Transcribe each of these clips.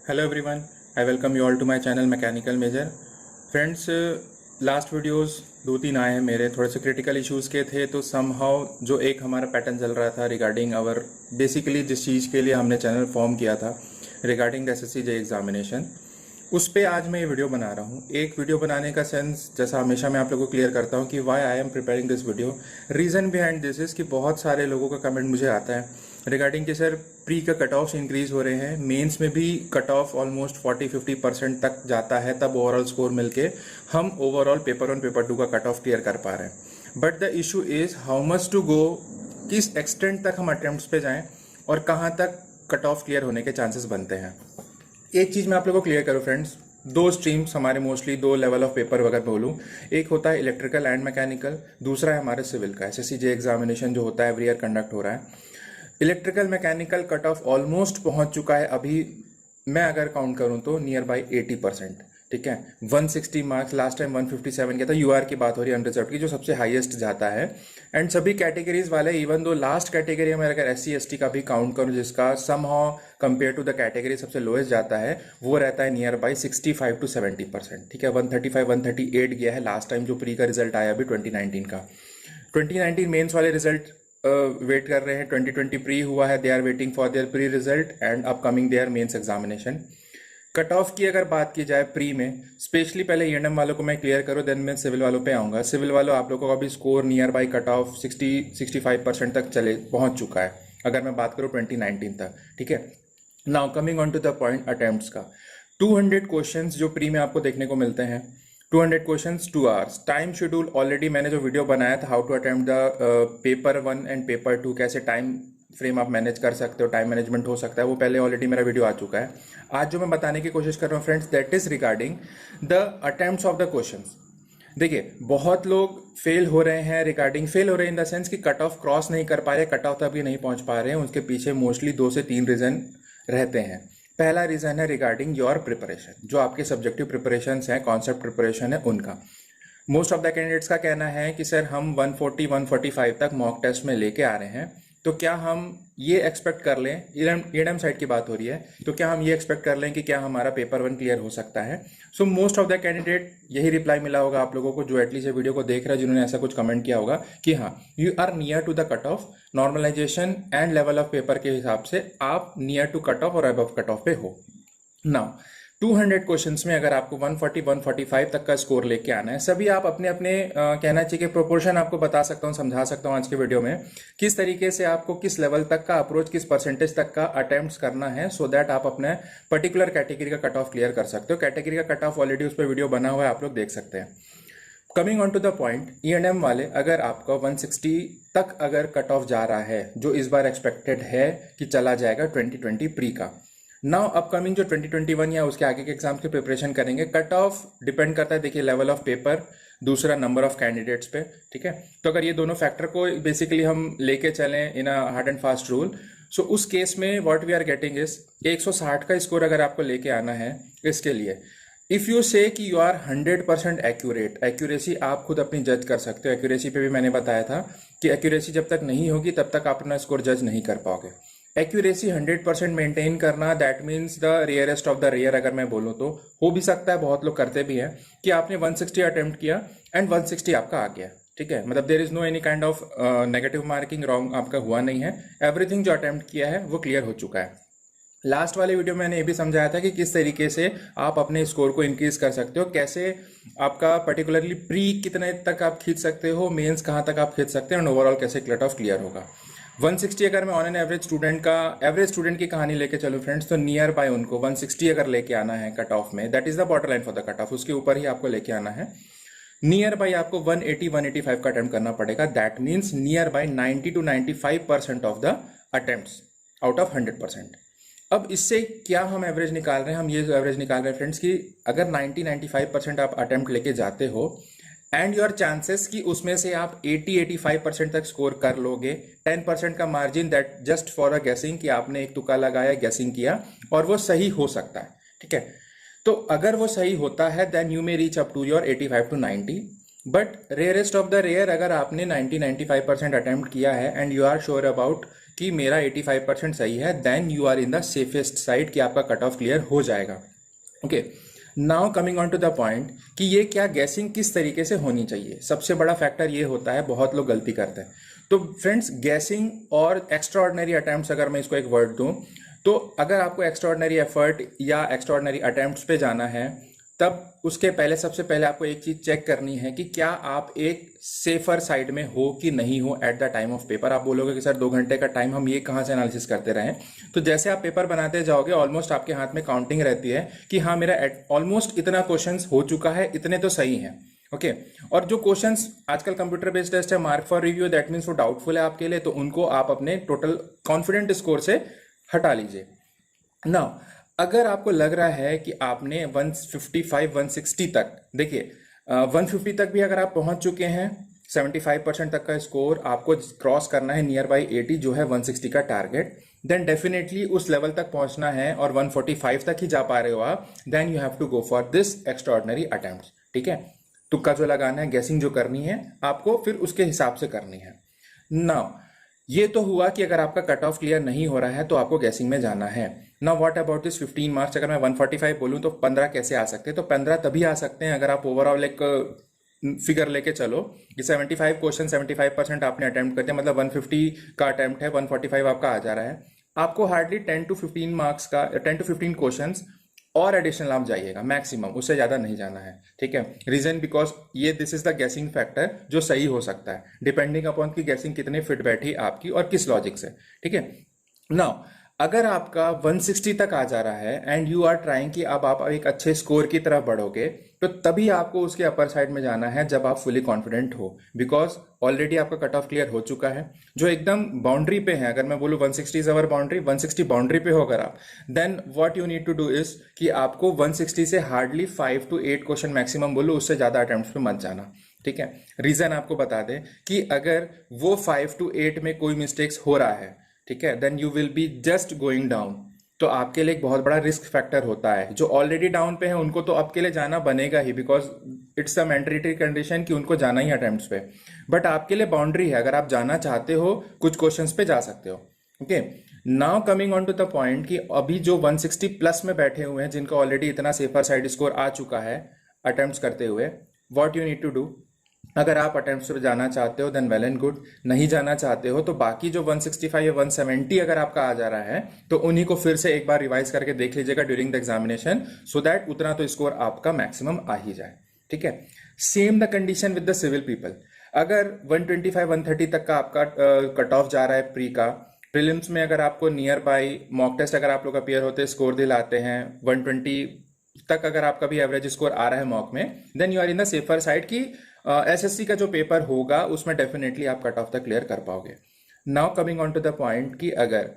Hello everyone, I welcome you all to my channel Mechanical Major. Friends, last videos 2-3 आए हैं मेरे, थोड़े से क्रिटिकल इश्यूज़ के थे। तो समहाउ जो एक हमारा पैटर्न चल रहा था रिगार्डिंग आवर बेसिकली जिस चीज़ के लिए हमने चैनल फॉर्म किया था regarding the assessee J examination, उस पे आज मैं ये वीडियो बना रहा हूँ। एक वीडियो बनाने का सेंस, जैसा हमेशा मैं आप लोगों को क्लियर करता हूँ कि why I am preparing this video. Reason behind this is कि बहुत सारे लोगों का कमेंट मुझे आता है रिगार्डिंग कि सर प्री का कट ऑफ इंक्रीज हो रहे हैं, मेंस में भी कट ऑफ ऑलमोस्ट 40-50% तक जाता है, तब ओवरऑल स्कोर मिलके हम ओवरऑल पेपर 1 पेपर 2 का कट ऑफ क्लियर कर पा रहे हैं। But the issue is how much to go, किस एक्सटेंट तक हम अटेम्प्ट्स पे जाएं और कहाँ तक कट ऑफ क्लियर होने के चांसेस बनते हैं। एक चीज़ मैं आप लोगों को क्लियर करूँ फ्रेंड्स, दो स्ट्रीम्स हमारे मोस्टली, दो लेवल ऑफ पेपर अगर बोलूँ, एक होता है इलेक्ट्रिकल एंड मैकेनिकल, दूसरा है हमारे सिविल का एसएससी जे एग्जामिनेशन जो होता है एवरी ईयर कंडक्ट हो रहा है। Electrical mechanical cut off almost पहुंच चुका है अभी, मैं अगर काउंट करूं तो नियर बाई 80%। ठीक है, 160 मार्क्स, लास्ट टाइम 157 किया था। यूआर की बात हो रही है अनरिजर्व की, जो सबसे हाईएस्ट जाता है। एंड सभी कैटेगरीज वाले, इवन दो लास्ट कैटेगरी में अगर SC ST का भी काउंट करूं जिसका somehow compare to the category सबसे लोएस्ट जाता है, वो रहता है नियर बाई 65 to 70%। ठीक है, 135-138 गया है लास्ट टाइम जो प्री का रिजल्ट आया अभी 2019 का। 2019 मेंस वाले रिजल्ट वेट कर रहे हैं, 2020 प्री हुआ है, they are waiting for their pre result and upcoming their mains examination. Cut off की अगर बात की जाए प्री में, स्पेशली पहले ENM वालों को मैं क्लियर करूँ, देन मैं सिविल वालों पे आऊँगा। सिविल वालों आप लोगों का भी score near by cut off 60-65% तक पहुँच चुका है अगर मैं बात करूँ 2019 तक। ठीक है, now coming on to the point attempts का। 200 क्वेश्चंस जो प्री में आपको देखने को मिलते हैं, 200 questions 2 hours time schedule. Already मैंने जो वीडियो बनाया था how to attempt the paper 1 and paper 2, कैसे टाइम फ्रेम आप मैनेज कर सकते हो, टाइम मैनेजमेंट हो सकता है, वो पहले ऑलरेडी मेरा वीडियो आ चुका है। आज जो मैं बताने की कोशिश कर रहा हूँ friends, that is regarding the attempts of the questions. देखिए, बहुत लोग फेल हो रहे हैं, रिगार्डिंग फेल हो रहे हैं इन द सेंस कि कट ऑफ क्रॉस नहीं कर पा रहे, कट ऑफ तक भी नहीं पहुंच पा रहे हैं। उसके पीछे मोस्टली 2 से 3 रीजन रहते हैं। पहला रीजन है रिगार्डिंग योर प्रिपरेशन, जो आपके सब्जेक्टिव प्रिपरेशन हैं, कॉन्सेप्ट प्रिपरेशन है उनका। मोस्ट ऑफ द कैंडिडेट्स का कहना है कि सर हम 140-145 तक मॉक टेस्ट में लेके आ रहे हैं, तो क्या हम ये एक्सपेक्ट कर लें, ENM साइड की बात हो रही है, तो क्या हम ये एक्सपेक्ट कर लें कि क्या हमारा पेपर 1 क्लियर हो सकता है। So most of the candidate यही रिप्लाई मिला होगा आप लोगों को जो एटलीस्ट ये वीडियो को देख रहे हैं, जिन्होंने ऐसा कुछ कमेंट किया होगा कि हाँ, you are near to the cut off, normalization and level of paper के हिसाब से आप नियर टू कट ऑफ और अबव कट ऑफ पे हो। नाउ 200 क्वेश्चंस में अगर आपको 140-145 तक का स्कोर लेके आना है, सभी आप अपने अपने कहना चाहिए कि प्रोपोर्शन आपको बता सकता हूँ, समझा सकता हूँ आज के वीडियो में, किस तरीके से आपको किस लेवल तक का अप्रोच, किस परसेंटेज तक का अटेम्प्ट्स करना है, सो दैट आप अपने पर्टिकुलर कैटेगरी का कट ऑफ क्लियर कर सकते हो। कैटेगरी का कट ऑफ ऑलरेडी उस पर वीडियो बना हुआ है, आप लोग देख सकते हैं। Coming on to the point, ENM वाले अगर आपका 160 तक अगर कट ऑफ जा रहा है, जो इस बार एक्सपेक्टेड है कि चला जाएगा 2020 प्री का, नाउ अपकमिंग जो 2021 या उसके आगे के एग्जाम्स की प्रिपरेशन करेंगे, कट ऑफ डिपेंड करता है, देखिए, लेवल ऑफ पेपर, दूसरा नंबर ऑफ कैंडिडेट्स पे। ठीक है, तो अगर ये दोनों फैक्टर को बेसिकली हम लेके चलें in a hard and fast rule, so उस केस में what we are getting is 160 का स्कोर अगर आपको लेके आना है, इसके लिए इफ़ यू से कि यू आर 100% एक्यूरेट, एक्यूरेसी आप खुद अपनी जज कर सकते हो। एक्यूरेसी पे भी मैंने बताया था कि एक्यूरेसी जब तक नहीं होगी तब तक आप अपना स्कोर जज नहीं कर पाओगे। एक्यूरेसी 100% मेंटेन करना, that means the rarest of the rare अगर मैं बोलूँ तो। हो भी सकता है, बहुत लोग करते भी हैं कि आपने 160 अटेम्प्ट किया एंड 160 आपका आ गया। ठीक है, मतलब there is no any kind of negative marking, wrong आपका हुआ नहीं है, एवरीथिंग जो अटेम्प्ट किया है वो क्लियर हो चुका है। लास्ट वाले वीडियो में मैंने ये भी समझाया था कि किस तरीके से आप अपने स्कोर को इंक्रीज कर सकते हो, कैसे आपका पर्टिकुलरली प्री कितने तक आप खींच सकते हो, मेंस कहाँ तक आप खींच सकते हो, एंड ओवरऑल कैसे कट ऑफ क्लियर होगा। 160 अगर मैं ऑन एन एवरेज स्टूडेंट की कहानी लेके चलूँ फ्रेंड्स, तो नियर बाय उनको 160 अगर लेके आना है कट ऑफ में, that is the border line for the cut of, उसके ऊपर ही आपको लेके आना है। नियर बाय आपको 180-185 का अटेम्प्ट करना पड़ेगा, that means near by 90-95% of the attempts out of 100%। अब इससे क्या हम एवरेज निकाल रहे हैं, हम ये एवरेज निकाल रहे हैं फ्रेंड्स कि अगर 90-95% आप अटेम्प्ट लेके जाते हो एंड योर चांसेस कि उसमें से आप 80-85% तक स्कोर कर लोगे, 10% का margin, that just for a गेसिंग कि आपने एक तुक्का लगाया, गेसिंग किया और वो सही हो सकता है। ठीक है, तो अगर वो सही होता है then you may reach up to your 85-90, but rarest of the rare, अगर आपने 90-95% अटेम्प्ट किया है and you are sure about कि मेरा 85% सही है, then you are in the safest side कि आपका कट ऑफ क्लियर हो जाएगा। Okay, now coming on to the point कि ये क्या गैसिंग किस तरीके से होनी चाहिए। सबसे बड़ा फैक्टर ये होता है, बहुत लोग गलती करते हैं। तो फ्रेंड्स, गैसिंग और एक्स्ट्राऑर्डिनरी अटेम्प्ट्स, अगर मैं इसको एक वर्ड दूं, तो अगर आपको एक्स्ट्राऑर्डिनरी एफर्ट या एक्स्ट्राऑर्डिनरी अटेम्प्ट्स पे जाना है, तब उसके पहले सबसे पहले आपको एक चीज चेक करनी है कि क्या आप एक सेफर साइड में हो कि नहीं हो at the time of paper. आप बोलोगे कि सर 2 घंटे का टाइम हम ये कहाँ से एनालिसिस करते रहें। तो जैसे आप पेपर बनाते जाओगे, ऑलमोस्ट आपके हाथ में काउंटिंग रहती है कि हाँ, मेरा ऑलमोस्ट इतना क्वेश्चंस हो चुका है, इतने तो सही हैं। ओके, और जो क्वेश्चंस आजकल कंप्यूटर बेस्ड टेस्ट है, mark for review, that means वो डाउटफुल है आपके लिए, तो उनको आप अपने टोटल कॉन्फिडेंट स्कोर से हटा लीजिए। नाउ अगर आपको लग रहा है कि आपने 155 160 तक, देखिए 150 तक भी अगर आप पहुंच चुके हैं, 75% तक का स्कोर आपको क्रॉस करना है, नियर बाई 80 जो है 160 का टारगेट, देन डेफिनेटली उस लेवल तक पहुंचना है और 145 तक ही जा पा रहे हो आप, then you have to go for this extraordinary attempts. ठीक है, तुक्का जो लगाना है, गैसिंग जो करनी है आपको, फिर उसके हिसाब से करनी है। नाउ ये तो हुआ कि अगर आपका कट ऑफ क्लियर नहीं हो रहा है तो आपको गैसिंग में जाना है। Now what about this 15 marks, अगर मैं 145 बोलूं तो 15 कैसे आ सकते हैं? तो 15 तभी आ सकते हैं अगर आप ओवरऑल एक फिगर लेके चलो कि 75 क्वेश्चन 75% आपने अटेम्प्ट कर दिया, मतलब 150 का अटेम्प्ट है, 145 आपका आ जा रहा है। आपको हार्डली 10 to 15 मार्क्स का 10 to 15 क्वेश्चंस और एडिशनल आप जाइएगा मैक्सिमम, उससे ज्यादा नहीं जाना है। ठीक है, रीजन बिकॉज ये this is the guessing factor जो सही हो सकता है डिपेंडिंग अपॉन की गैसिंग कितने फिट बैठी आपकी और किस लॉजिक से। ठीक है, नाउ अगर आपका 160 तक आ जा रहा है एंड यू आर ट्राइंग कि अब आप एक अच्छे स्कोर की तरफ बढ़ोगे, तो तभी आपको उसके अपर साइड में जाना है जब आप फुली कॉन्फिडेंट हो, बिकॉज ऑलरेडी आपका कट ऑफ क्लियर हो चुका है, जो एकदम बाउंड्री पे है। अगर मैं बोलूँ 160 इज अवर बाउंड्री, 160 बाउंड्री पे हो अगर आप, then what you need to do is कि आपको 160 से हार्डली 5 to 8 क्वेश्चन मैक्सिमम बोलो, उससे ज्यादा अटेम्प्ट्स पे मत जाना। ठीक है, रीजन आपको बता दें कि अगर वो 5 to 8 में कोई मिस्टेक्स हो रहा है, ठीक है, then you will be just going down, तो आपके लिए एक बहुत बड़ा रिस्क फैक्टर होता है। जो ऑलरेडी डाउन पे है उनको तो आपके लिए जाना बनेगा ही, because it's a mandatory condition कि उनको जाना ही अटेम्प्ट्स पे, बट आपके लिए बाउंड्री है, अगर आप जाना चाहते हो कुछ क्वेश्चंस पे जा सकते हो। Okay, now coming on to the point कि अभी जो 160 प्लस में बैठे हुए हैं, जिनका ऑलरेडी इतना सेफर साइड स्कोर आ चुका है अटेम्प्ट्स करते हुए, what you need to do, अगर आप अटेम्प्ट्स पे जाना चाहते हो देन वेल एंड गुड, नहीं जाना चाहते हो तो बाकी जो 165 या 170 अगर आपका आ जा रहा है तो उन्हीं को फिर से एक बार रिवाइज करके देख लीजिएगा during the examination, so that उतना तो स्कोर आपका मैक्सिमम आ ही जाए। ठीक है, same the condition with the civil people. अगर 125 130 तक का आपका कट ऑफ जा रहा है प्री का, प्रीलिम्स में अगर आपको नियर बाई मॉक टेस्ट अगर आप लोग अपीयर होते स्कोर दिलाते हैं 120 तक, अगर आपका भी एवरेज स्कोर आ रहा है मॉक में, then you are in the safer side की एसएससी का जो पेपर होगा उसमें डेफिनेटली आप कट ऑफ तक क्लियर कर पाओगे। Now coming on to the point कि अगर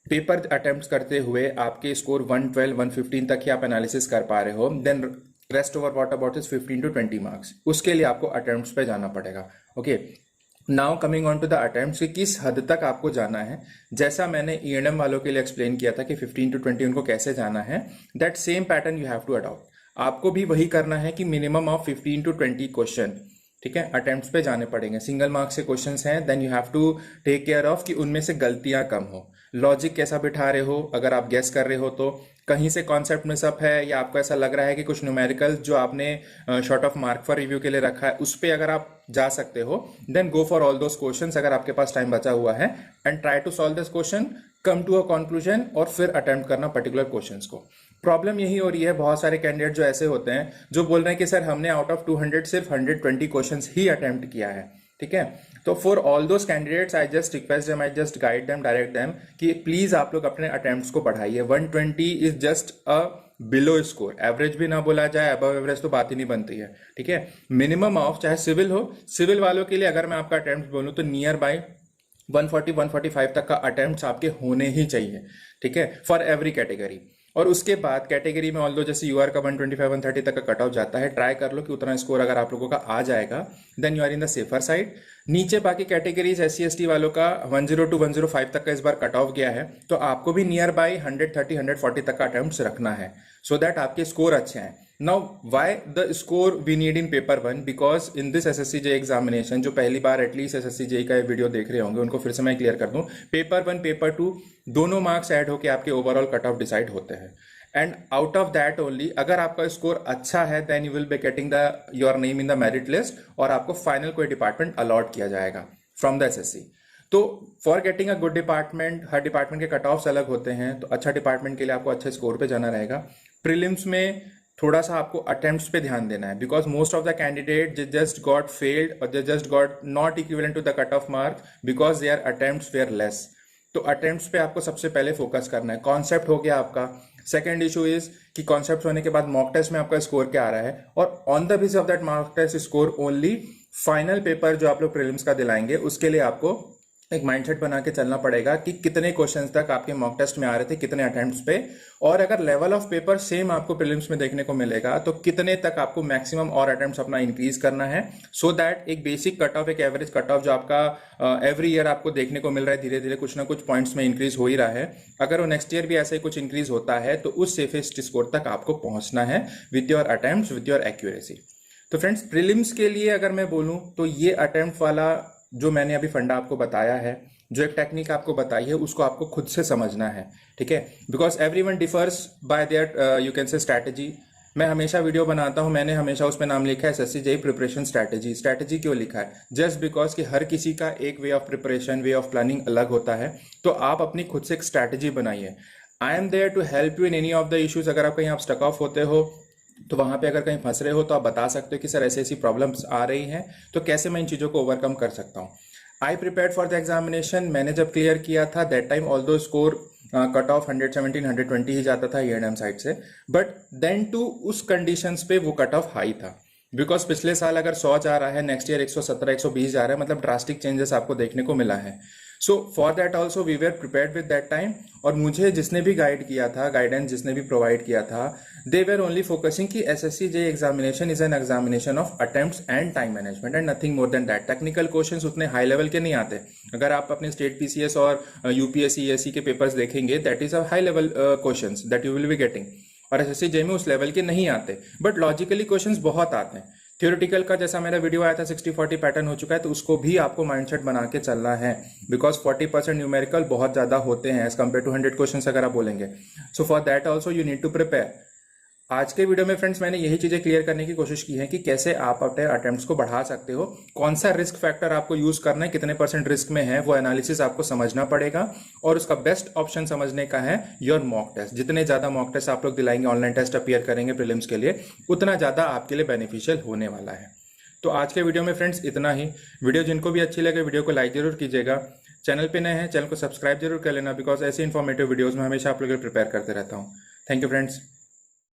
पेपर अटेम्प्ट करते हुए आपके स्कोर 112 115 तक ही आप एनालिसिस कर पा रहे हो, then rest over what about is 15 to 20 marks, उसके लिए आपको अटेम्प्ट्स पे जाना पड़ेगा। Okay, now coming on to the attempts कि किस हद तक आपको जाना है, जैसा मैंने ईएनएम वालों के लिए एक्सप्लेन किया था कि 15 to 20 उनको कैसे जाना है, that same pattern you have to adopt. आपको भी वही करना है कि मिनिमम ऑफ 15 to 20 क्वेश्चन, ठीक है, अटेम्प्ट्स पे जाने पड़ेंगे। सिंगल मार्क्स के क्वेश्चंस हैं, then you have to take care of कि उनमें से गलतियां कम हो, लॉजिक कैसा बिठा रहे हो, अगर आप गेस कर रहे हो तो कहीं से कॉन्सेप्ट मिसअप है या आपको ऐसा लग रहा है कि कुछ न्यूमेरिकल जो आपने short of mark for review के लिए रखा है उस पर अगर आप जा सकते हो, then go for all those questions अगर आपके पास टाइम बचा हुआ है, and try to solve this question, come to a conclusion और फिर अटेम्प्ट करना पर्टिकुलर क्वेश्चंस को। प्रॉब्लम यही हो रही है, बहुत सारे कैंडिडेट जो ऐसे होते हैं जो बोल रहे हैं कि सर हमने आउट ऑफ 200 सिर्फ 120 क्वेश्चंस ही अटेम्प्ट किया है। ठीक है, तो for all those candidates I just request them, I just guide them, direct them कि प्लीज आप लोग अपने अटेम्प्ट्स को बढ़ाइए। 120 is just a below score, average भी ना बोला जाए, अबव एवरेज तो बात ही नहीं बनती है। ठीक है, मिनिमम ऑफ चाहे सिविल हो, सिविल वालों के लिए अगर मैं आपका अटेम्प्ट बोलूं तो नियर बाय 140 145 तक का अटेम्प्ट्स आपके होने ही चाहिए। ठीक है, फॉर एवरी कैटेगरी। और उसके बाद कैटेगरी में ऑल्दो जैसे यूआर का 125 130 तक का कट ऑफ जाता है, ट्राई कर लो कि उतना स्कोर अगर आप लोगों का आ जाएगा, then you are in the safer side. नीचे बाकी कैटेगरीज SC ST वालों का 10 to 105 तक का इस बार कट ऑफ गया है, तो आपको भी नियर बाई 130 140 तक का अटेम्प्ट रखना है, सो दैट आपके स्कोर अच्छे हैं। Now why the score we need in paper 1, because in this SSC JEE examination, जो पहली बार एटलीस्ट SSC JEE का वीडियो देख रहे होंगे उनको फिर से मैं क्लियर कर दूं, पेपर 1 पेपर 2 दोनों मार्क्स ऐड होकर आपके ओवरऑल कट ऑफ डिसाइड होते हैं। And out of that only, अगर आपका स्कोर अच्छा है then you will be getting the your name in the merit list, और आपको फाइनल कोई डिपार्टमेंट अलॉट किया जाएगा फ्रॉम द SSC। तो for getting a good department, हर डिपार्टमेंट के कट ऑफ्स अलग होते हैं, तो अच्छा डिपार्टमेंट के लिए आपको अच्छे स्कोर पे जाना रहेगा। प्रीलिम्स में थोड़ा सा आपको अटेम्प्ट्स पे ध्यान देना है, because most of the candidate just got failed और they just got not equivalent to the cut off mark because their attempts were less. तो अटेम्प्ट्स पे आपको सबसे पहले फोकस करना है। कॉन्सेप्ट हो गया आपका। सेकंड इशू इज कि कॉन्सेप्ट होने के बाद मॉक टेस्ट में आपका स्कोर क्या आ रहा है, और on the basis of that mock test score only final paper जो आप लोग प्रीलिम्स का दिलाएंगे उसके लिए आपको एक माइंडसेट बना के चलना पड़ेगा कि कितने क्वेश्चंस तक आपके मॉक टेस्ट में आ रहे थे, कितने अटेम्प्ट्स पे, और अगर लेवल ऑफ पेपर सेम आपको प्रीलिम्स में देखने को मिलेगा तो कितने तक आपको मैक्सिमम और अटेम्प्ट्स अपना इंक्रीज करना है, सो दैट एक बेसिक कट ऑफ, एक एवरेज कट ऑफ जो आपका एवरी ईयर आपको देखने को मिल रहा है, धीरे धीरे कुछ ना कुछ पॉइंट्स में इंक्रीज हो ही रहा है, अगर वो नेक्स्ट ईयर भी ऐसे ही कुछ इंक्रीज होता है तो उस सेफेस्ट स्कोर तक आपको पहुंचना है with your attempts, with your accuracy. तो फ्रेंड्स, प्रीलिम्स के लिए अगर मैं बोलूं तो ये अटेम्प्ट वाला जो मैंने अभी फंडा आपको बताया है, जो एक टेक्निक आपको बताई है, उसको आपको खुद से समझना है, ठीक है, because everyone differs bye there you can say strategy. मैं हमेशा वीडियो बनाता हूं, मैंने हमेशा उसमें नाम लिखा है SSC JEE preparation strategy. Strategy क्यों लिखा है? जस्ट बिकॉज कि हर किसी का एक way of preparation, way of planning अलग होता है, तो आप अपनी खुद से एक स्ट्रैटेजी बनाइए। I am there to help you in any of the issues. अगर आप कहीं आप स्टक ऑफ होते हो तो वहां पे अगर कहीं फंस रहे हो तो आप बता सकते हो कि सर ऐसी ऐसी प्रॉब्लम्स आ रही हैं, तो कैसे मैं इन चीज़ों को ओवरकम कर सकता हूँ। आई प्रिपेयर्ड फॉर द एग्जामिनेशन। मैंने जब क्लियर किया था that time although score cut off 117 120 ही जाता था E&M साइड से, बट देन टू उस कंडीशंस पे वो कट ऑफ हाई था, बिकॉज पिछले साल अगर 100 जा रहा है, नेक्स्ट ईयर 117 120 जा रहा है, मतलब ड्रास्टिक चेंजेस आपको देखने को मिला है। So for that also we were prepared with that time. और मुझे जिसने भी गाइड किया था, गाइडेंस जिसने भी प्रोवाइड किया था, दे वेर ओनली फोकसिंग कि SSC JEE examination is an examination of attempts and time management and nothing more than that. Technical questions उतने हाई लेवल के नहीं आते। अगर आप अपने स्टेट PCS और UPSC ESC के पेपर्स देखेंगे, that is a high level questions that you will be getting, और SSC JEE में उस लेवल के नहीं आते, बट लॉजिकली क्वेश्चंस बहुत आते हैं। थ्योरेटिकल का जैसा मेरा वीडियो आया था 60-40 पैटर्न हो चुका है, तो उसको भी आपको माइंडसेट बना के चलना है, बिकॉज 40% न्यूमेरिकल बहुत ज्यादा होते हैं एज कम्पेयर टू 100 क्वेश्चंस अगर आप बोलेंगे। So for that also you need to prepare. आज के वीडियो में फ्रेंड्स मैंने यही चीजें क्लियर करने की कोशिश की है कि कैसे आप अपने अटेम्प्ट्स को बढ़ा सकते हो, कौन सा रिस्क फैक्टर आपको यूज करना है, कितने % रिस्क में है, वो एनालिसिस आपको समझना पड़ेगा, और उसका बेस्ट ऑप्शन समझने का है योर मॉक टेस्ट। जितने ज्यादा मॉक टेस्ट आप लोग दिलाएंगे, ऑनलाइन टेस्ट अपीयर करेंगे प्रीलिम्स के लिए, उतना ज्यादा आपके लिए बेनिफिशियल होने वाला है। तो आज के वीडियो में फ्रेंड्स इतना ही। वीडियो जिनको भी अच्छी लगे वीडियो को लाइक जरूर कीजिएगा। चैनल पे नए हैं, चैनल को सब्सक्राइब जरूर कर लेना, बिकॉज ऐसे इन्फॉर्मेटिव वीडियोस में हमेशा आप लोग प्रिपेयर करते रहता हूँ। Thank you friends.